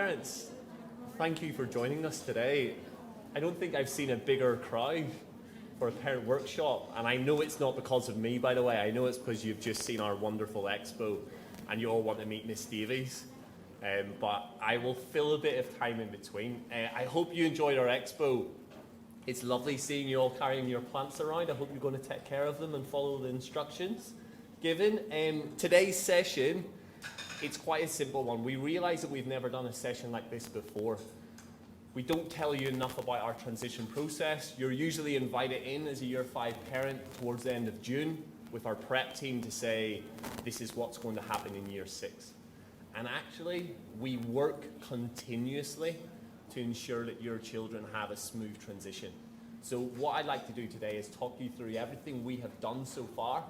Parents, thank you for joining us today. I don't think I've seen a bigger crowd for a parent workshop, and I know it's not because of me, by the way. I know it's because you've just seen our wonderful expo and you all want to meet Miss Davies. But I will fill a bit of time in between. I hope you enjoyed our expo. It's lovely seeing you all carrying your plants around. I hope you're going to take care of them and follow the instructions given. Today's session, it's quite a simple one. We realise that we've never done a session like this before. We don't tell you enough about our transition process. You're usually invited in as a Year 5 parent towards the end of June with our prep team to say, this is what's going to happen in Year 6. And actually, we work continuously to ensure that your children have a smooth transition. So what I'd like to do today is talk you through everything we have done so far,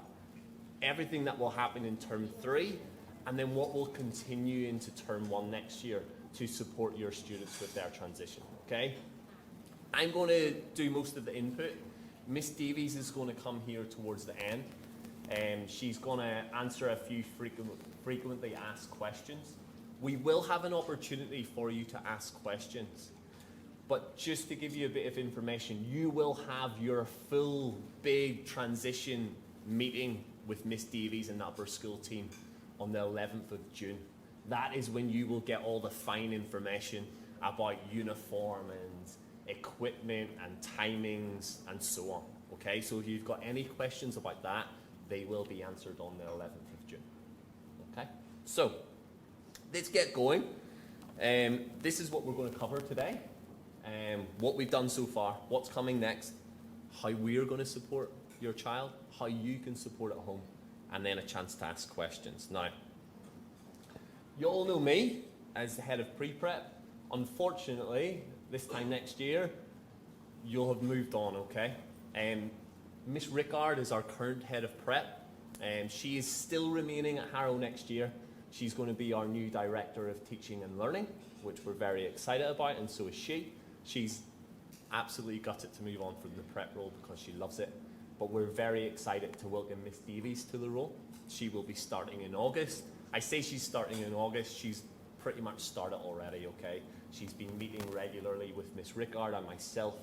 everything that will happen in term 3, and then what will continue into term 1 next year to support your students with their transition, okay? I'm going to do most of the input. Miss Davies is going to come here towards the end. She's going to answer a few frequently asked questions. We will have an opportunity for you to ask questions. But just to give you a bit of information, you will have your full big transition meeting with Miss Davies and the upper school team on the 11th of June. That is when you will get all the fine information about uniform and equipment and timings and so on. Okay, so if you've got any questions about that, they will be answered on the 11th of June. Okay, so let's get going. This is what we're going to cover today. What we've done so far, what's coming next, how we're going to support your child, how you can support at home, and then a chance to ask questions. Now, you all know me as the head of pre-prep. Unfortunately, this time next year, you'll have moved on, okay? Miss Rickard is our current head of prep, and she is still remaining at Harrow next year. She's going to be our new director of teaching and learning, which we're very excited about, and so is she. She's absolutely gutted to move on from the prep role because she loves it. But we're very excited to welcome Miss Davies to the role. She will be starting in August. I say she's starting in August, she's pretty much started already, okay? She's been meeting regularly with Miss Rickard and myself,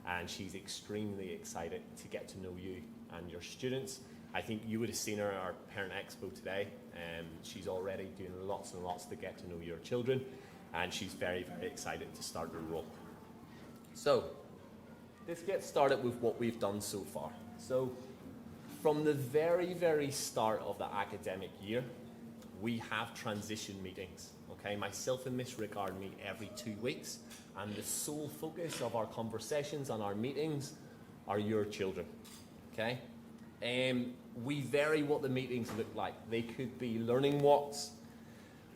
and she's extremely excited to get to know you and your students. I think you would have seen her at our Parent Expo today, and she's already doing lots and lots to get to know your children, and she's very, very excited to start her role. So, let's get started with what we've done so far. So, from the very, very start of the academic year, we have transition meetings, okay? Myself and Miss Rickard meet every 2 weeks, and the sole focus of our conversations and our meetings are your children, okay? We vary what the meetings look like. They could be learning walks,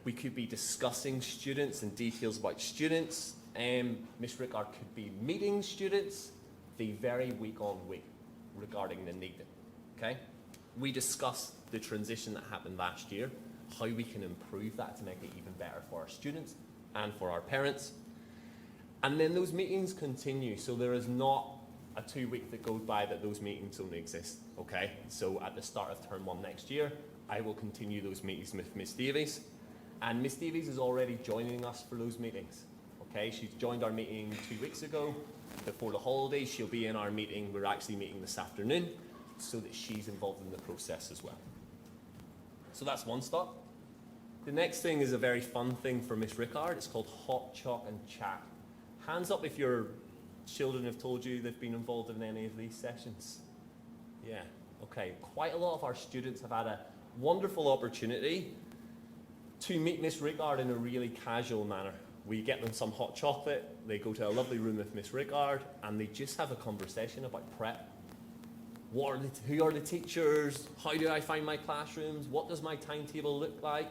we could be discussing students and details about students, Miss Rickard could be meeting students. They vary week on week regarding the need, okay? We discuss the transition that happened last year, how we can improve that to make it even better for our students and for our parents. And then those meetings continue, so there is not a 2 week that goes by that those meetings don't exist, okay? So at the start of term 1 next year, I will continue those meetings with Miss Davies. And Miss Davies is already joining us for those meetings, okay? She's joined our meeting 2 weeks ago. Before the holidays, she'll be in our meeting. We're actually meeting this afternoon, so that she's involved in the process as well. So that's one stop. The next thing is a very fun thing for Miss Rickard. It's called Hot Chalk and Chat. Hands up if your children have told you they've been involved in any of these sessions. Yeah, okay. Quite a lot of our students have had a wonderful opportunity to meet Miss Rickard in a really casual manner. We get them some hot chocolate, they go to a lovely room with Miss Rickard, and they just have a conversation about prep. Who are the teachers? How do I find my classrooms? What does my timetable look like?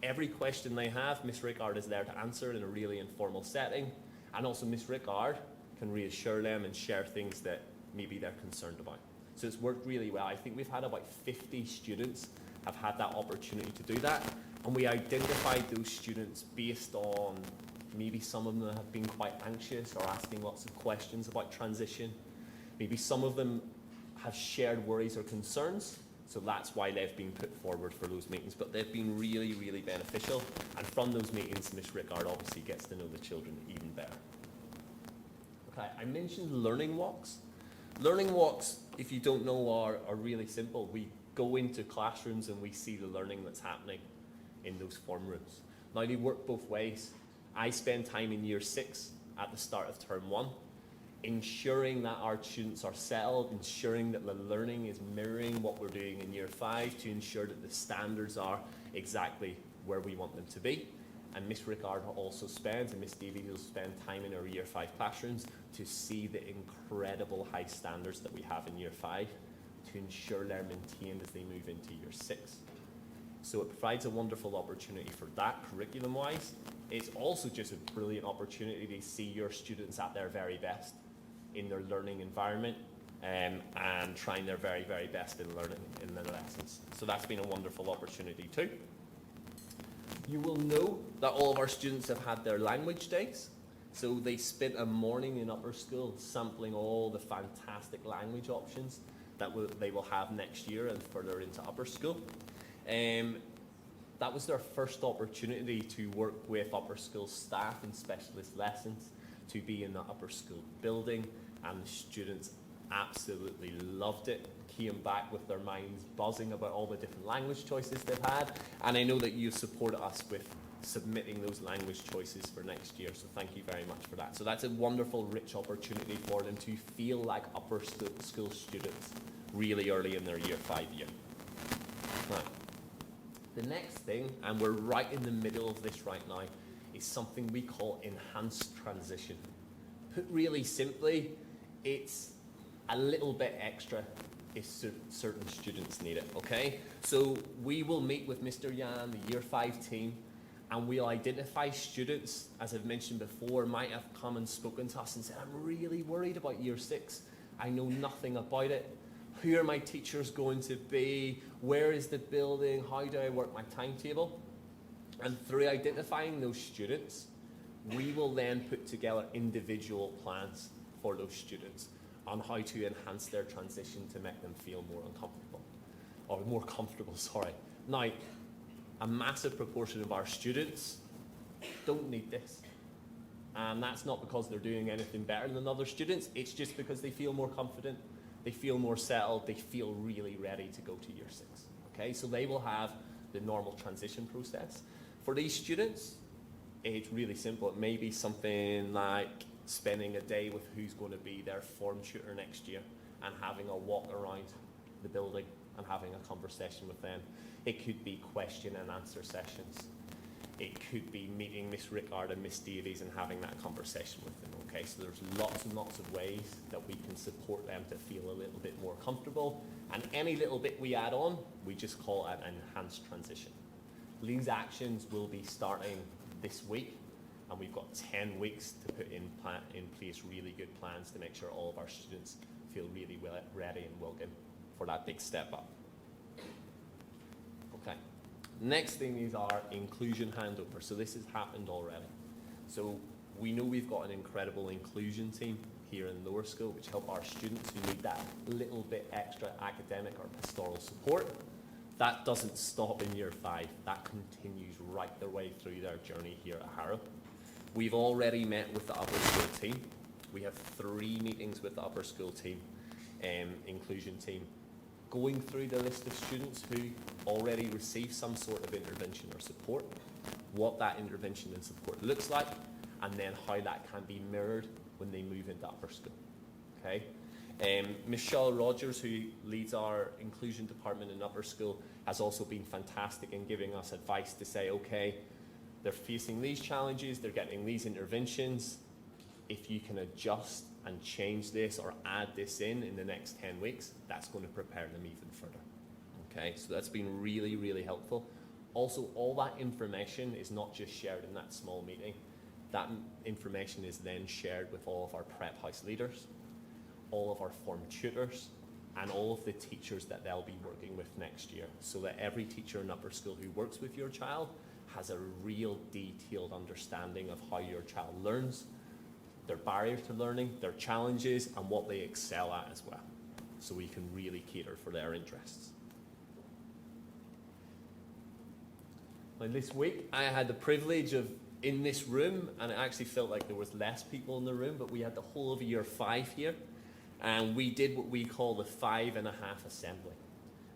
Every question they have, Miss Rickard is there to answer in a really informal setting. And also Miss Rickard can reassure them and share things that maybe they're concerned about. So it's worked really well. I think we've had about 50 students have had that opportunity to do that. And we identified those students based on maybe some of them have been quite anxious or asking lots of questions about transition. Maybe some of them have shared worries or concerns, So that's why they've been put forward for those meetings, but they've been really, really beneficial. And from those meetings, Miss Rickard obviously gets to know the children even better. Okay, I mentioned learning walks. Learning walks, if you don't know, are really simple. We go into classrooms and we see the learning that's happening in those form rooms. Now, they work both ways. I spend time in year 6 at the start of term 1, ensuring that our students are settled, ensuring that the learning is mirroring what we're doing in year 5 to ensure that the standards are exactly where we want them to be. And Miss Rickard also spends, and Miss Davies will spend time in our year 5 classrooms to see the incredible high standards that we have in year 5 to ensure they're maintained as they move into year 6. So it provides a wonderful opportunity for that curriculum-wise. It's also just a brilliant opportunity to see your students at their very best in their learning environment and trying their very, very best in learning in their lessons. So that's been a wonderful opportunity too. You will know that all of our students have had their language days. So they spent a morning in upper school sampling all the fantastic language options that they will have next year and further into upper school. That was their first opportunity to work with upper school staff in specialist lessons, to be in the upper school building, and the students absolutely loved it, came back with their minds buzzing about all the different language choices they've had, and I know that you've supported us with submitting those language choices for next year, so thank you very much for that. So that's a wonderful, rich opportunity for them to feel like upper school students really early in their year 5 year. Now, the next thing, and we're right in the middle of this right now, is something we call enhanced transition. Put really simply, it's a little bit extra if certain students need it, okay? So we will meet with Mr. Yan, the year 5 team, and we'll identify students, as I've mentioned before, might have come and spoken to us and said, I'm really worried about year 6. I know nothing about it. Who are my teachers going to be? Where is the building? How do I work my timetable? And through identifying those students, we will then put together individual plans for those students on how to enhance their transition to make them feel more uncomfortable, or more comfortable, sorry. Now, a massive proportion of our students don't need this. And that's not because they're doing anything better than other students, it's just because they feel more confident, they feel more settled, they feel really ready to go to year 6. Okay, so they will have the normal transition process. For these students, it's really simple. It may be something like spending a day with who's going to be their form tutor next year and having a walk around the building and having a conversation with them. It could be question and answer sessions. It could be meeting Miss Rickard and Miss Davies and having that conversation with them, okay? So there's lots and lots of ways that we can support them to feel a little bit more comfortable. And any little bit we add on, we just call it an enhanced transition. These actions will be starting this week, and we've got 10 weeks to put in place really good plans to make sure all of our students feel really ready and welcome for that big step up. Okay. Next thing is our inclusion handover. So this has happened already. So we know we've got an incredible inclusion team here in lower school which help our students who need that little bit extra academic or pastoral support. That doesn't stop in year 5. That continues right the way through their journey here at Harrow. We've already met with the upper school team. We have 3 meetings with the upper school team, inclusion team, going through the list of students who already receive some sort of intervention or support, what that intervention and support looks like, and then how that can be mirrored when they move into upper school. Okay? Michelle Rogers, who leads our inclusion department in upper school, has also been fantastic in giving us advice to say, okay, they're facing these challenges, they're getting these interventions. If you can adjust and change this or add this in the next 10 weeks, that's going to prepare them even further. Okay, so that's been really, really helpful. Also, all that information is not just shared in that small meeting. That information is then shared with all of our prep house leaders, all of our form tutors, and all of the teachers that they'll be working with next year, so that every teacher in upper school who works with your child has a real detailed understanding of how your child learns, their barriers to learning, their challenges, and what they excel at as well. So we can really cater for their interests. Now, this week, I had the privilege of in this room, and it actually felt like there was less people in the room, but we had the whole of year 5 here, and we did what we call the 5.5 assembly,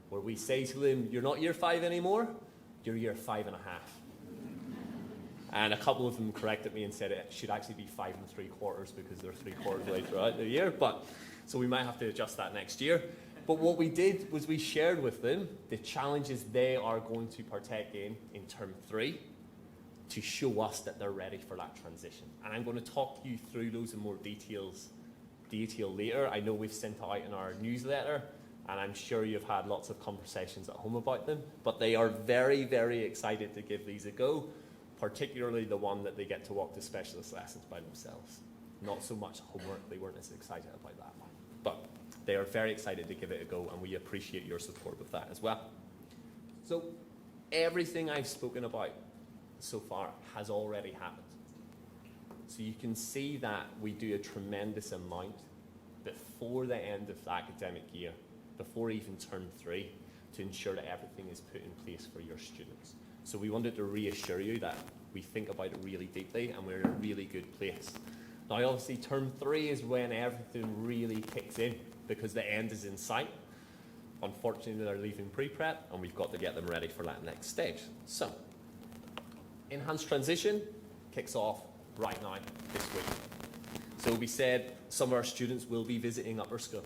where we say to them, you're not year 5 anymore, you're year 5.5. And a couple of them corrected me and said it should actually be 5 3/4 because they're 3/4 way throughout the year, but so we might have to adjust that next year. But what we did was we shared with them the challenges they are going to partake in term 3 to show us that they're ready for that transition. And I'm going to talk you through those in more detail later. I know we've sent out in our newsletter, and I'm sure you've had lots of conversations at home about them, but they are very, very excited to give these a go, particularly the one that they get to walk to specialist lessons by themselves. Not so much homework, they weren't as excited about that one. But they are very excited to give it a go, and we appreciate your support with that as well. So everything I've spoken about so far has already happened. So you can see that we do a tremendous amount before the end of the academic year, before even term 3, to ensure that everything is put in place for your students. So we wanted to reassure you that we think about it really deeply and we're in a really good place. Now obviously term 3 is when everything really kicks in because the end is in sight. Unfortunately they're leaving pre-prep and we've got to get them ready for that next stage. So enhanced transition kicks off right now this week. So we said some of our students will be visiting upper school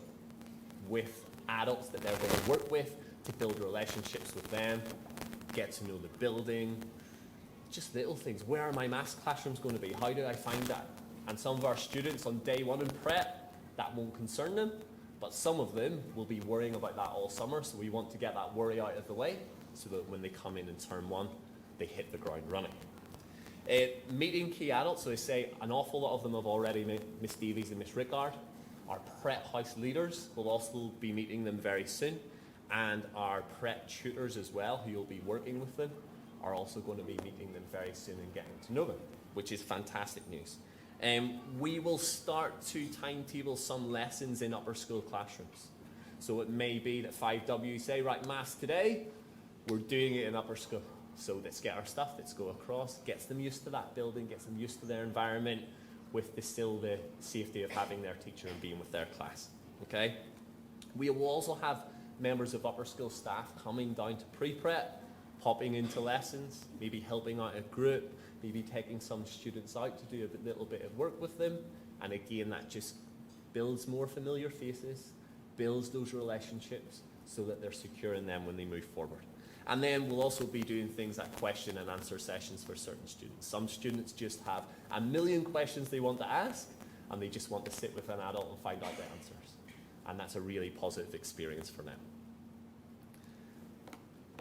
with adults that they're going to work with to build relationships with them, get to know the building, just little things. Where are my maths classrooms going to be? How do I find that? And some of our students on day 1 in prep, that won't concern them, but some of them will be worrying about that all summer, so we want to get that worry out of the way so that when they come in term 1, they hit the ground running. Meeting key adults, so they say an awful lot of them have already met Miss Davies and Miss Rickard. Our prep house leaders will also be meeting them very soon, and our prep tutors as well, who will be working with them, are also going to be meeting them very soon and getting to know them, which is fantastic news. We will start to timetable some lessons in upper school classrooms. So it may be that 5W say, right, maths today, we're doing it in upper school. So let's get our stuff, let's go across, gets them used to that building, gets them used to their environment, with still the safety of having their teacher and being with their class. Okay? We will also have members of upper school staff coming down to pre-prep, popping into lessons, maybe helping out a group, maybe taking some students out to do a little bit of work with them. And again, that just builds more familiar faces, builds those relationships so that they're secure in them when they move forward. And then we'll also be doing things like question and answer sessions for certain students. Some students just have a million questions they want to ask, and they just want to sit with an adult and find out the answers. And that's a really positive experience for them.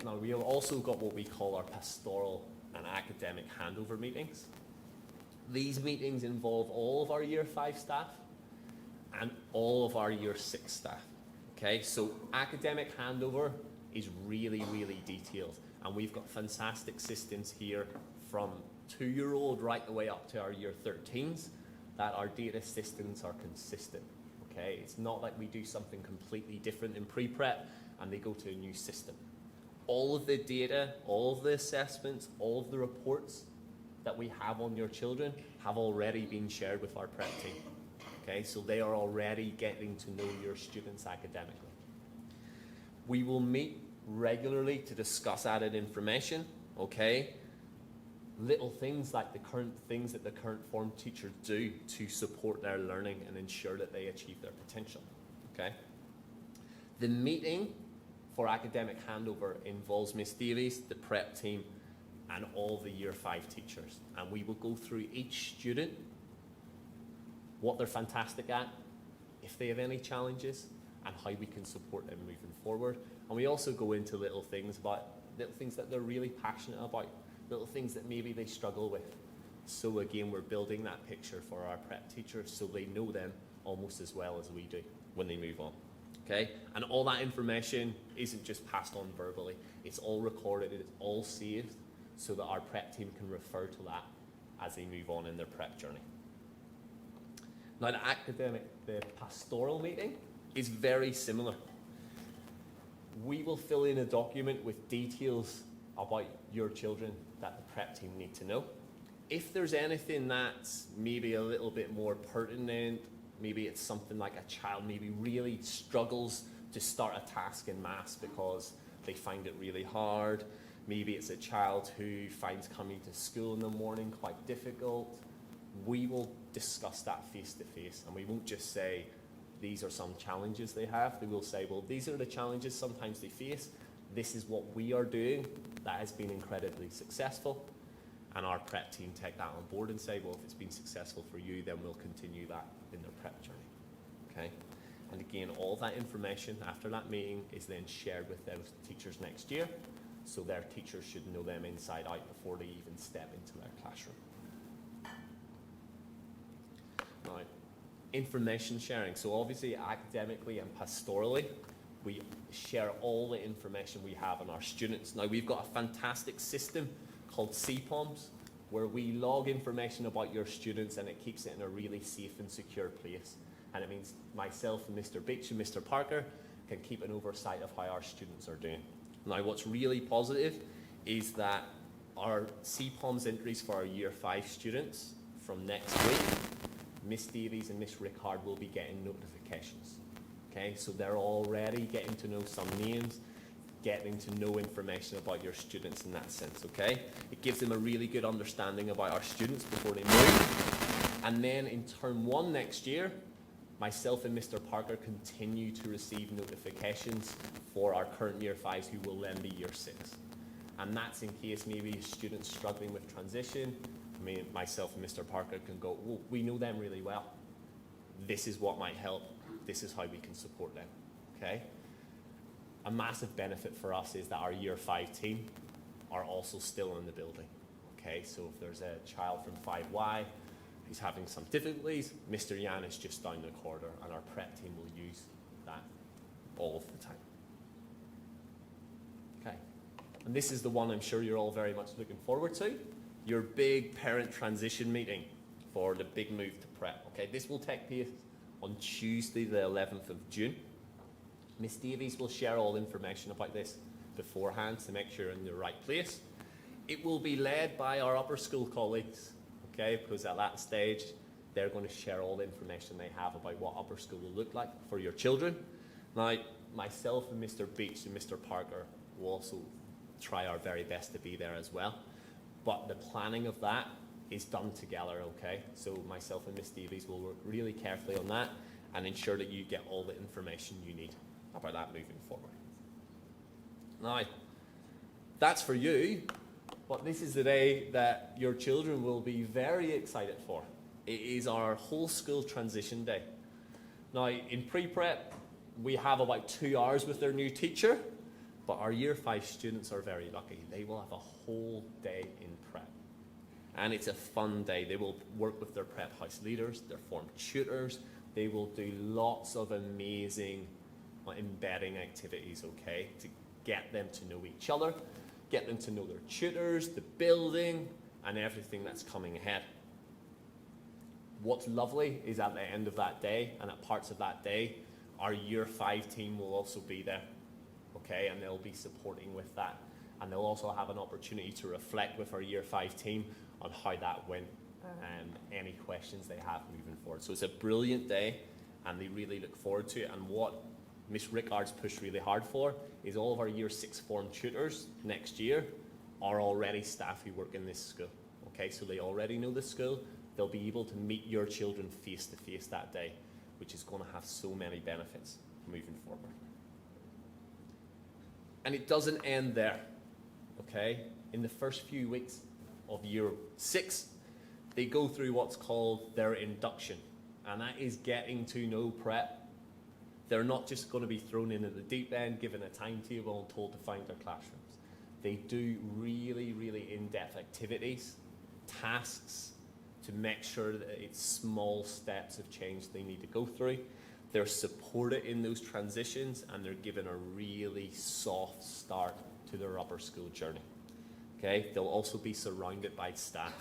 Now, we have also got what we call our pastoral and academic handover meetings. These meetings involve all of our year 5 staff and all of our year 6 staff. Okay, so academic handover is really, really detailed. And we've got fantastic systems here from 2-year-old right the way up to our year 13s that our data systems are consistent. Okay, it's not like we do something completely different in pre-prep and they go to a new system. All of the data, all of the assessments, all of the reports that we have on your children have already been shared with our prep team. Okay, so they are already getting to know your students academically. We will meet regularly to discuss added information, okay? Little things like the current things that the current form teachers do to support their learning and ensure that they achieve their potential, okay? The meeting for academic handover involves Miss Davies, the prep team, and all the year 5 teachers. And we will go through each student, what they're fantastic at, if they have any challenges, and how we can support them moving forward. And we also go into little things that they're really passionate about, little things that maybe they struggle with. So again, we're building that picture for our prep teachers so they know them almost as well as we do when they move on. Okay? And all that information isn't just passed on verbally. It's all recorded, it's all saved so that our prep team can refer to that as they move on in their prep journey. Now the pastoral meeting is very similar. We will fill in a document with details about your children that the prep team need to know. If there's anything that's maybe a little bit more pertinent, maybe it's something like a child maybe really struggles to start a task in maths because they find it really hard. Maybe it's a child who finds coming to school in the morning quite difficult. We will discuss that face to face, and we won't just say, these are some challenges they have. They will say, well, these are the challenges sometimes they face. This is what we are doing that has been incredibly successful. And our prep team take that on board and say, well, if it's been successful for you, then we'll continue that in their prep journey. Okay? And again, all that information after that meeting is then shared with those teachers next year, so their teachers should know them inside out before they even step into their classroom. Now, information sharing. So obviously, academically and pastorally, we share all the information we have on our students. Now, we've got a fantastic system called CPOMs, where we log information about your students and it keeps it in a really safe and secure place. And it means myself and Mr. Beach and Mr. Parker can keep an oversight of how our students are doing. Now, what's really positive is that our CPOMs entries for our Year 5 students from next week, Miss Davies and Miss Rickard will be getting notifications. Okay, so they're already getting to know some names, getting to know information about your students in that sense, okay? It gives them a really good understanding about our students before they move. And then in term 1 next year, myself and Mr. Parker continue to receive notifications for our current Year 5s who will then be Year 6. And that's in case maybe a student's struggling with transition. I mean, myself and Mr. Parker can go, well, we know them really well. This is what might help. This is how we can support them, okay? A massive benefit for us is that our Year 5 team are also still in the building, okay? So if there's a child from 5Y who's having some difficulties, Mr. Yan is just down the corridor, and our prep team will use that all of the time. Okay, and this is the one I'm sure you're all very much looking forward to, your big parent transition meeting for the big move to prep, okay? This will take place on Tuesday, the 11th of June. Miss Davies will share all information about this beforehand to make sure you're in the right place. It will be led by our upper school colleagues, okay, because at that stage, they're going to share all the information they have about what upper school will look like for your children. Now, myself and Mr. Beach and Mr. Parker will also try our very best to be there as well. But the planning of that is done together, okay? So myself and Miss Davies will work really carefully on that and ensure that you get all the information you need about that moving forward. Now, that's for you, but this is the day that your children will be very excited for. It is our whole school transition day. Now, in pre-prep, we have about 2 hours with their new teacher, but our Year 5 students are very lucky. They will have a whole day in prep. And it's a fun day. They will work with their prep house leaders, their form tutors. They will do lots of amazing embedding activities, okay, to get them to know each other, get them to know their tutors, the building, and everything that's coming ahead. What's lovely is at the end of that day, and at parts of that day, our Year 5 team will also be there, okay, and they'll be supporting with that. And they'll also have an opportunity to reflect with our Year 5 team on how that went and any questions they have moving forward. So it's a brilliant day, and they really look forward to it. And what Miss Rickard's pushed really hard for is all of our Year 6 form tutors next year are already staff who work in this school. Okay, so they already know the school. They'll be able to meet your children face to face that day, which is going to have so many benefits moving forward. And it doesn't end there. Okay, in the first few weeks of Year 6, they go through what's called their induction, and that is getting to know prep. They're not just going to be thrown in at the deep end, given a timetable and told to find their classrooms. They do really, really in-depth activities, tasks, to make sure that it's small steps of change they need to go through. They're supported in those transitions, and they're given a really soft start to their upper school journey. Okay, they'll also be surrounded by staff.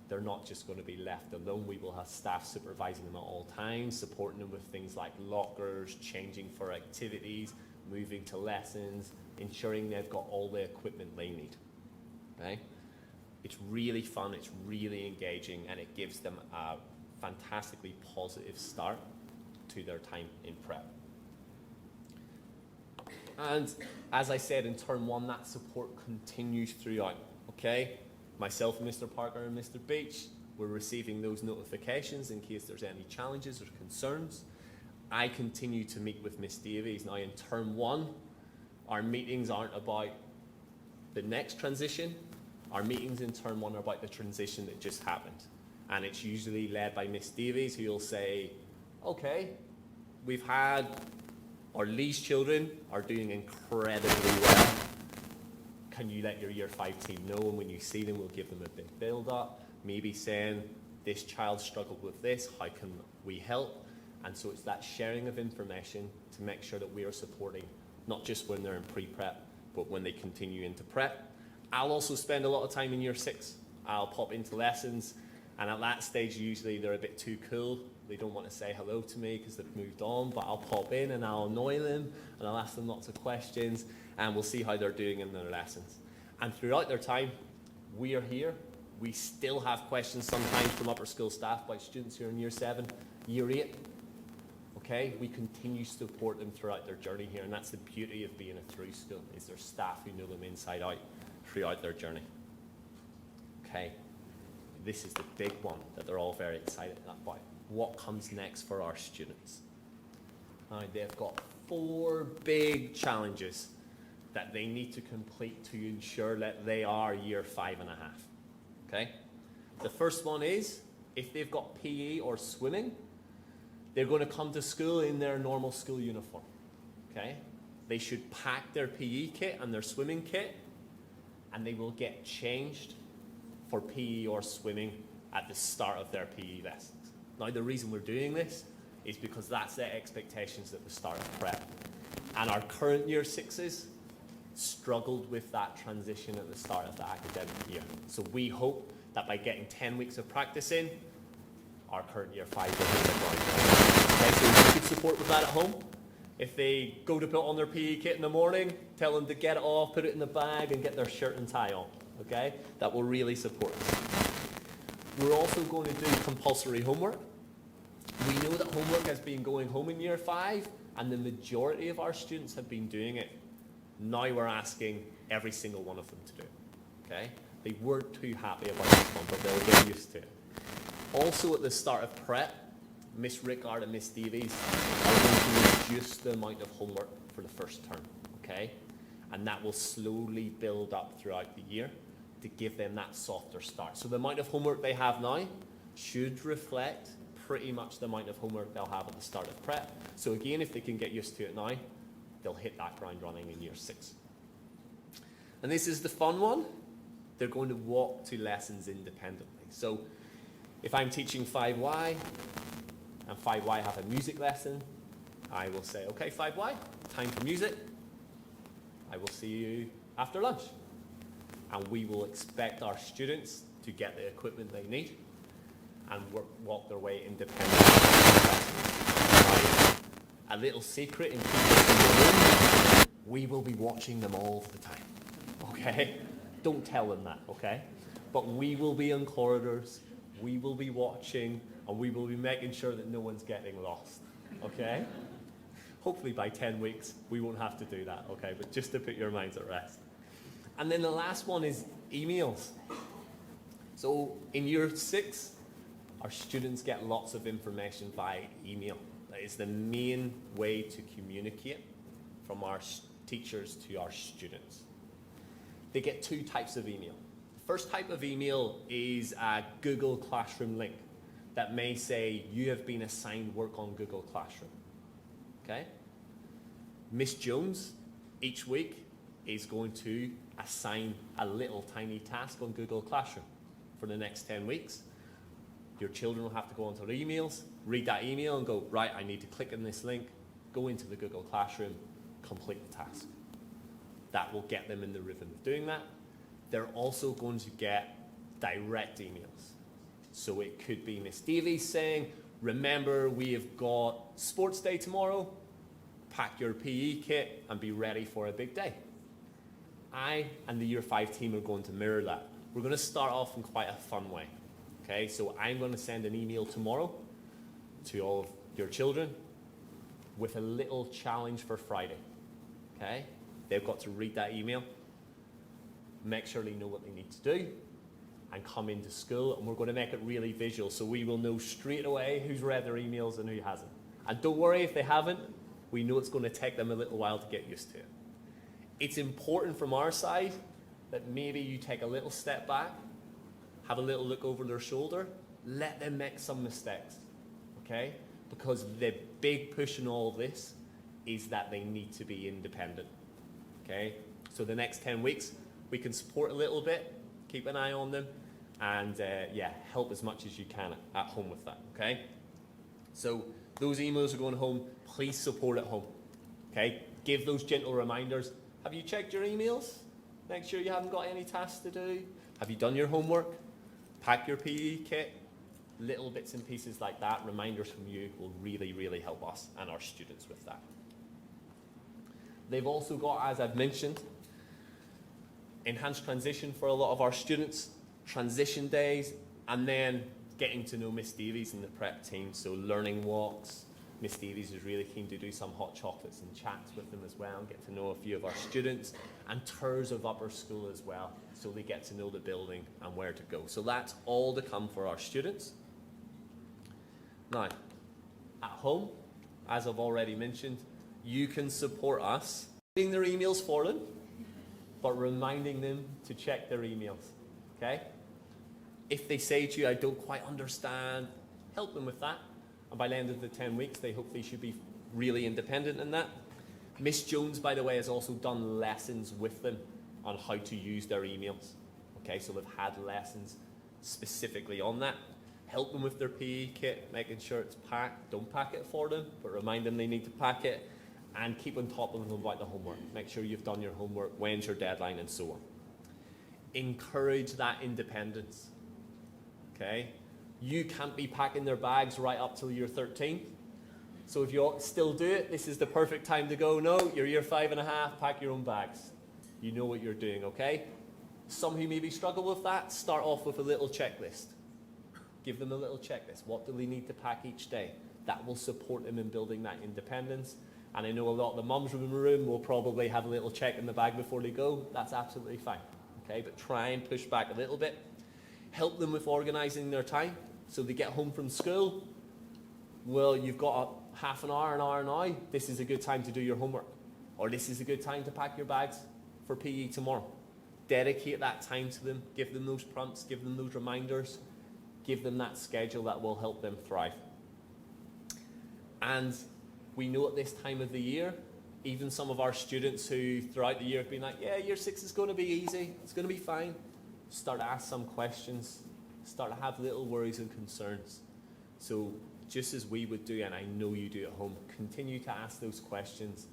They're not just going to be left alone. We will have staff supervising them at all times, supporting them with things like lockers, changing for activities, moving to lessons, ensuring they've got all the equipment they need. Okay? It's really fun, it's really engaging, and it gives them a fantastically positive start to their time in prep. And as I said in term 1, that support continues throughout. Okay? Myself and Mr. Parker and Mr. Beach, we're receiving those notifications in case there's any challenges or concerns. I continue to meet with Miss Davies. Now in term 1, our meetings aren't about the next transition. Our meetings in term 1 are about the transition that just happened. And it's usually led by Miss Davies, who will say, okay, we've had, or Lee's children are doing incredibly well. Can you let your year 5 team know? And when you see them, we'll give them a big build up. Maybe saying, this child struggled with this, how can we help? And so it's that sharing of information to make sure that we are supporting, not just when they're in pre-prep, but when they continue into prep. I'll also spend a lot of time in year 6. I'll pop into lessons, and at that stage, usually they're a bit too cool. They don't want to say hello to me because they've moved on, but I'll pop in and I'll annoy them, and I'll ask them lots of questions, and we'll see how they're doing in their lessons. And throughout their time, we are here. We still have questions sometimes from upper school staff by students who are in year 7, year 8. Okay, we continue to support them throughout their journey here, and that's the beauty of being a through school, is there's staff who know them inside out throughout their journey. Okay, this is the big one that they're all very excited about. What comes next for our students? Now, they've got 4 big challenges that they need to complete to ensure that they are year 5.5. Okay, the first one is, if they've got PE or swimming, they're going to come to school in their normal school uniform. Okay, they should pack their PE kit and their swimming kit, and they will get changed for PE or swimming at the start of their PE lessons. Now, the reason we're doing this is because that's their expectations at the start of prep. And our current year 6s struggled with that transition at the start of the academic year. So we hope that by getting 10 weeks of practice in, our current year 5 will hit the ground. Okay, so you could support with that at home. If they go to put on their PE kit in the morning, tell them to get it off, put it in the bag, and get their shirt and tie on. Okay? That will really support us. We're also going to do compulsory homework. We know that homework has been going home in year 5, and the majority of our students have been doing it. Now we're asking every single one of them to do it. Okay? They weren't too happy about this one, but they'll get used to it. Also at the start of prep, Miss Rickard and Miss Davies are going to reduce the amount of homework for the first term, okay? And that will slowly build up throughout the year to give them that softer start. So the amount of homework they have now should reflect pretty much the amount of homework they'll have at the start of prep. So again, if they can get used to it now, they'll hit that ground running in year 6. And this is the fun one. They're going to walk to lessons independently. So if I'm teaching 5Y, and 5Y have a music lesson, I will say, okay, 5Y, time for music. I will see you after lunch. And we will expect our students to get the equipment they need and walk their way independently. A little secret in people in the room, we will be watching them all the time, okay? Don't tell them that, okay? But we will be in corridors, we will be watching, and we will be making sure that no one's getting lost, okay? Hopefully by 10 weeks, we won't have to do that, okay? But just to put your minds at rest. And then the last one is emails. So in year 6, our students get lots of information via email. That is the main way to communicate from our teachers to our students. They get 2 types of email. The first type of email is a Google Classroom link that may say, you have been assigned work on Google Classroom. Okay? Miss Jones, each week, is going to assign a little tiny task on Google Classroom for the next 10 weeks. Your children will have to go onto their emails, read that email and go, right, I need to click on this link, go into the Google Classroom, complete the task. That will get them in the rhythm of doing that. They're also going to get direct emails. So it could be Miss Davies saying, remember, we have got sports day tomorrow, pack your PE kit and be ready for a big day. I and the Year 5 team are going to mirror that. We're going to start off in quite a fun way. Okay, so I'm going to send an email tomorrow to all of your children with a little challenge for Friday. Okay, they've got to read that email, make sure they know what they need to do, and come into school, and we're going to make it really visual, so we will know straight away who's read their emails and who hasn't. And don't worry if they haven't, we know it's going to take them a little while to get used to it. It's important from our side that maybe you take a little step back, have a little look over their shoulder, let them make some mistakes, okay? Because the big push in all of this is that they need to be independent, okay? So the next 10 weeks, we can support a little bit, keep an eye on them, and help as much as you can at home with that, okay? So those emails are going home, please support at home, okay? Give those gentle reminders. Have you checked your emails? Make sure you haven't got any tasks to do. Have you done your homework? Pack your PE kit. Little bits and pieces like that, reminders from you, will really, really help us and our students with that. They've also got, as I've mentioned, enhanced transition for a lot of our students, transition days, and then getting to know Miss Davies and the prep team, so learning walks. Miss Davies is really keen to do some hot chocolates and chats with them as well, and get to know a few of our students, and tours of upper school as well, so they get to know the building and where to go. So that's all to come for our students. Now, at home, as I've already mentioned, you can support us reading their emails for them, but reminding them to check their emails, okay? If they say to you, I don't quite understand, help them with that. And by the end of the 10 weeks, they hopefully should be really independent in that. Miss Jones, by the way, has also done lessons with them on how to use their emails. Okay, so they've had lessons specifically on that. Help them with their PE kit, making sure it's packed. Don't pack it for them, but remind them they need to pack it. And keep on top of them about the homework. Make sure you've done your homework, when's your deadline, and so on. Encourage that independence. Okay? You can't be packing their bags right up till you're 13. So if you still do it, this is the perfect time to go, no, you're year 5.5, pack your own bags. You know what you're doing, okay? Some who maybe struggle with that, start off with a little checklist. Give them a little checklist. What do they need to pack each day? That will support them in building that independence. And I know a lot of the mums in the room will probably have a little check in the bag before they go. That's absolutely fine, okay? But try and push back a little bit. Help them with organising their time. So they get home from school, well, you've got a half an hour now. This is a good time to do your homework. Or this is a good time to pack your bags for PE tomorrow. Dedicate that time to them. Give them those prompts. Give them those reminders. Give them that schedule that will help them thrive. And we know at this time of the year, even some of our students who throughout the year have been like, yeah, year 6 is going to be easy. It's going to be fine. Start to ask some questions. Start to have little worries and concerns. So just as we would do, and I know you do at home, continue to ask those questions,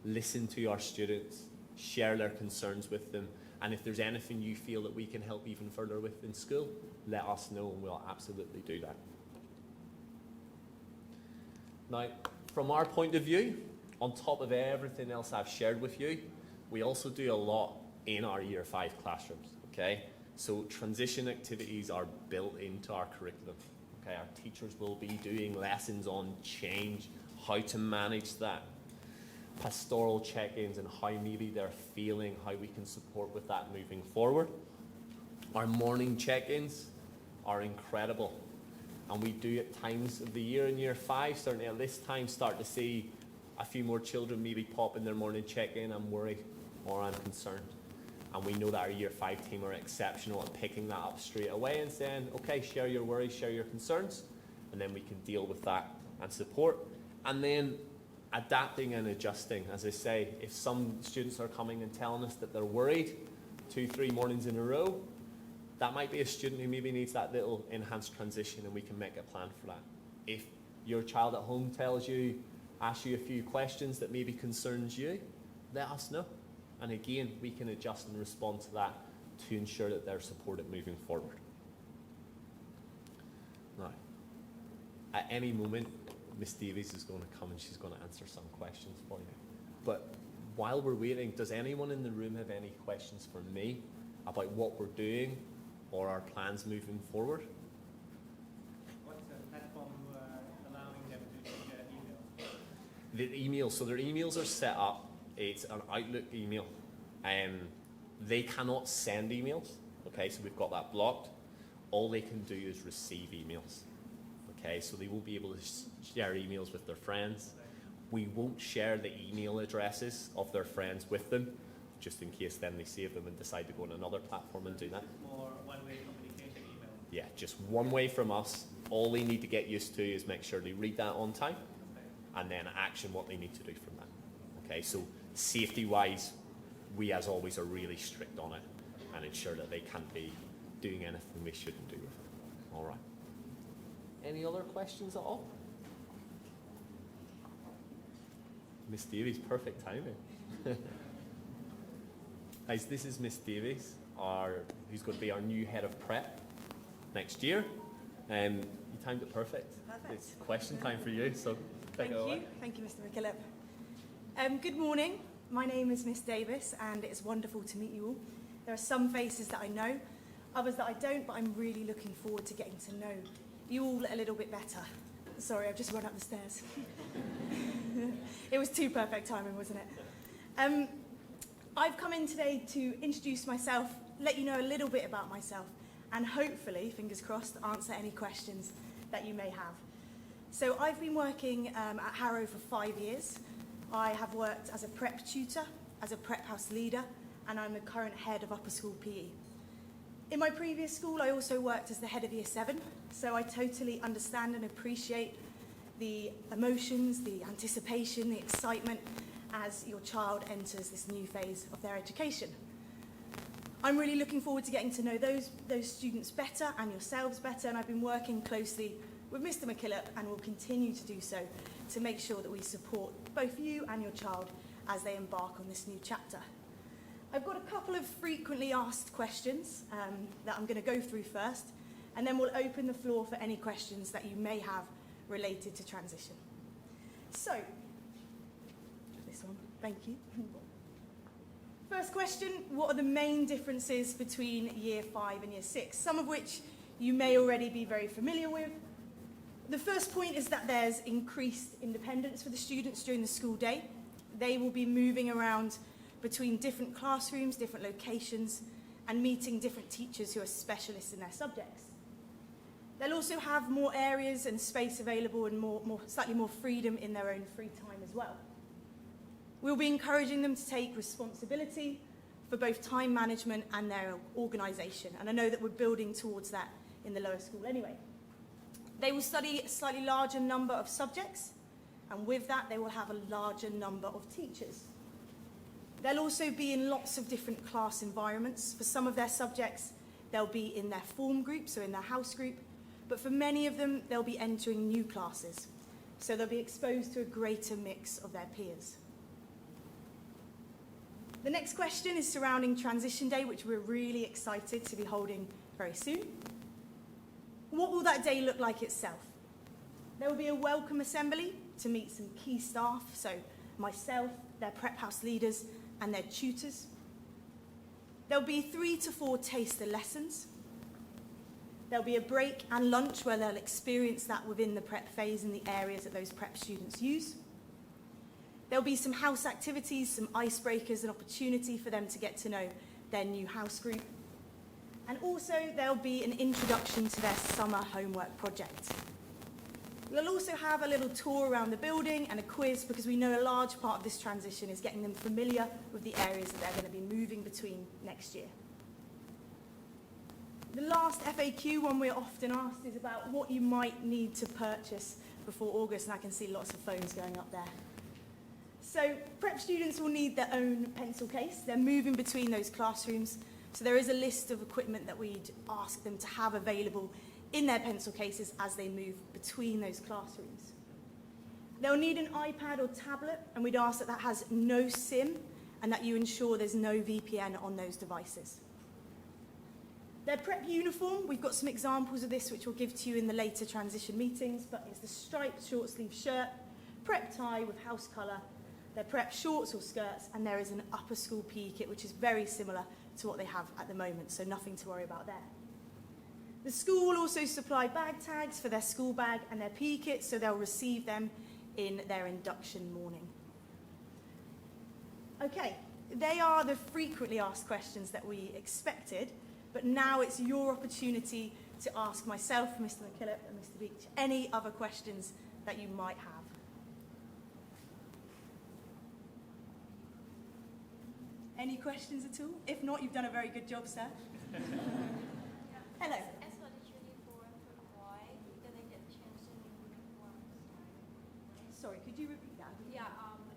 listen to our students, share their concerns with them, and if there's anything you feel that we can help even further with in school, let us know and we'll absolutely do that. Now, from our point of view, on top of everything else I've shared with you, we also do a lot in our year 5 classrooms, okay? So transition activities are built into our curriculum. Okay, our teachers will be doing lessons on change, how to manage that, pastoral check-ins and how maybe they're feeling, how we can support with that moving forward. Our morning check-ins are incredible. And we do at times of the year in year 5, certainly at this time, start to see a few more children maybe pop in their morning check-in. I'm worried or I'm concerned. And we know that our year 5 team are exceptional at picking that up straight away and saying, okay, share your worries, share your concerns, and then we can deal with that and support. And then adapting and adjusting. As I say, if some students are coming and telling us that they're worried 2-3 mornings in a row, that might be a student who maybe needs that little enhanced transition, and we can make a plan for that. If your child at home tells you, asks you a few questions that maybe concerns you, let us know. And again, we can adjust and respond to that to ensure that they're supported moving forward. Now, at any moment, Miss Davies is going to come and she's going to answer some questions for you. But while we're waiting, does anyone in the room have any questions for me about what we're doing or our plans moving forward? What's the platform allowing them to share email? The emails, so their emails are set up. It's an Outlook email. They cannot send emails, okay, so we've got that blocked. All they can do is receive emails, okay, so they won't be able to share emails with their friends. We won't share the email addresses of their friends with them, just in case then they save them and decide to go on another platform and do that. More one-way communication email. Yeah, just one way from us. All they need to get used to is make sure they read that on time and then action what they need to do from that. Okay, so safety-wise, we as always are really strict on it and ensure that they can't be doing anything they shouldn't do with it. All right. Any other questions at all? Miss Davies, perfect timing. Guys, this is Miss Davies, who's going to be our new head of prep next year. You timed it perfect. Perfect. It's question time for you, so take it away. Thank you, Mr. McKillop. Good morning. My name is Miss Davis, and it's wonderful to meet you all. There are some faces that I know, others that I don't, but I'm really looking forward to getting to know you all a little bit better. Sorry, I've just run up the stairs. It was too perfect timing, wasn't it? I've come in today to introduce myself, let you know a little bit about myself, and hopefully, fingers crossed, answer any questions that you may have. So I've been working at Harrow for 5 years. I have worked as a prep tutor, as a prep house leader, and I'm the current head of upper school PE. In my previous school, I also worked as the head of Year 7, so I totally understand and appreciate the emotions, the anticipation, the excitement as your child enters this new phase of their education. I'm really looking forward to getting to know those students better and yourselves better, and I've been working closely with Mr. McKillop and will continue to do so to make sure that we support both you and your child as they embark on this new chapter. I've got a couple of frequently asked questions that I'm going to go through first, and then we'll open the floor for any questions that you may have related to transition. So, this one, thank you. First question, what are the main differences between Year 5 and Year 6? Some of which you may already be very familiar with. The first point is that there's increased independence for the students during the school day. They will be moving around between different classrooms, different locations, and meeting different teachers who are specialists in their subjects. They'll also have more areas and space available and slightly more freedom in their own free time as well. We'll be encouraging them to take responsibility for both time management and their organisation, and I know that we're building towards that in the lower school anyway. They will study a slightly larger number of subjects, and with that they will have a larger number of teachers. They'll also be in lots of different class environments. For some of their subjects, they'll be in their form group, so in their house group, but for many of them, they'll be entering new classes, so they'll be exposed to a greater mix of their peers. The next question is surrounding Transition Day, which we're really excited to be holding very soon. What will that day look like itself? There will be a welcome assembly to meet some key staff, so myself, their prep house leaders, and their tutors. There'll be 3 to 4 taster lessons. There'll be a break and lunch where they'll experience that within the prep phase in the areas that those prep students use. There'll be some house activities, some icebreakers, an opportunity for them to get to know their new house group. And also there'll be an introduction to their summer homework project. We'll also have a little tour around the building and a quiz, because we know a large part of this transition is getting them familiar with the areas that they're going to be moving between next year. The last FAQ, one we're often asked, is about what you might need to purchase before August, and I can see lots of phones going up there. So prep students will need their own pencil case. They're moving between those classrooms, so there is a list of equipment that we'd ask them to have available in their pencil cases as they move between those classrooms. They'll need an iPad or tablet, and we'd ask that that has no SIM and that you ensure there's no VPN on those devices. Their prep uniform, we've got some examples of this which we'll give to you in the later transition meetings, but it's the striped short sleeve shirt, prep tie with house colour, their prep shorts or skirts, and there is an upper school PE kit, which is very similar to what they have at the moment, so nothing to worry about there. The school will also supply bag tags for their school bag and their PE kits, so they'll receive them in their induction morning. Okay, they are the frequently asked questions that we expected, but now it's your opportunity to ask myself, Mr. McKillop and Mr. Beach, any other questions that you might have. Any questions at all? If not, you've done a very good job, sir. Hello. As for the uniform for the boy, do they get Transtion uniforms? Sorry, could you repeat that? Yeah,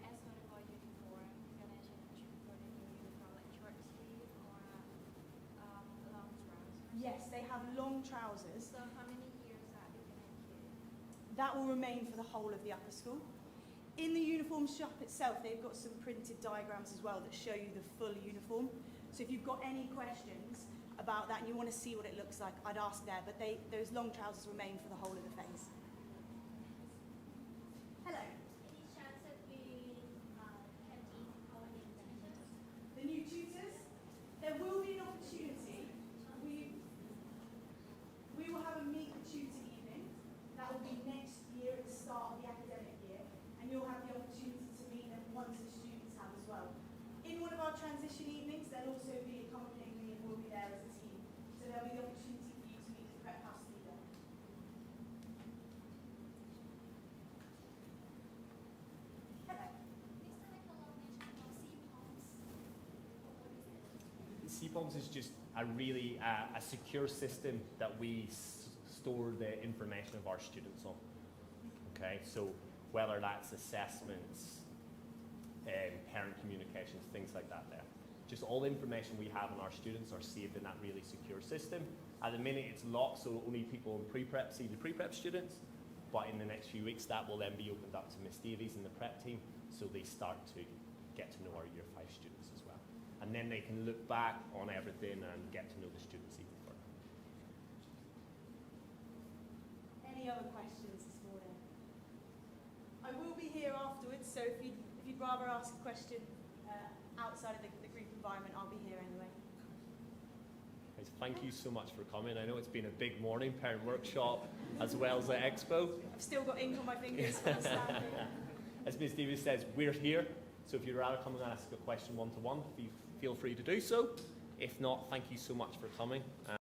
as for the boy uniform, you're gonna change for the new uniform, like short sleeve or long trousers? Yes, they have long trousers. So how many years are they gonna keep? That will remain for the whole of the upper school. In the uniform shop itself, they've got some printed diagrams as well that show you the full uniform. So if you've got any questions about that and you want to see what it looks like, I'd ask there. But those long trousers remain for the whole of the phase. Hello. Any chance that we can meet our new tutors? The new tutors, there will be an opportunity. We will have a meet the tutor evening. That will be next year at the start of the academic year. And you'll have the opportunity to meet them once the students have as well. In one of our transition evenings, they'll also be accompanying me and we'll be there as a team. So there'll be the opportunity for you to meet the prep house leader. Hello. Mr. McCullough mentioned about CPOMs. What is it? CPOMs is just a really a secure system that we store the information of our students on. Okay, so whether that's assessments, parent communications, things like that there. Just all the information we have on our students are saved in that really secure system. At the minute it's locked, so only people in pre-prep see the pre-prep students, but in the next few weeks that will then be opened up to Miss Davies and the prep team, so they start to get to know our Year 5 students as well. And then they can look back on everything and get to know the students even further. Any other questions this morning? I will be here afterwards, so if you'd rather ask a question outside of the group environment, I'll be here anyway. Guys, thank you so much for coming. I know it's been a big morning, parent workshop, as well as the expo. I've still got ink on my fingers from standing. As Ms. Davies says, we're here, so if you'd rather come and ask a question one-to-one, feel free to do so. If not, thank you so much for coming.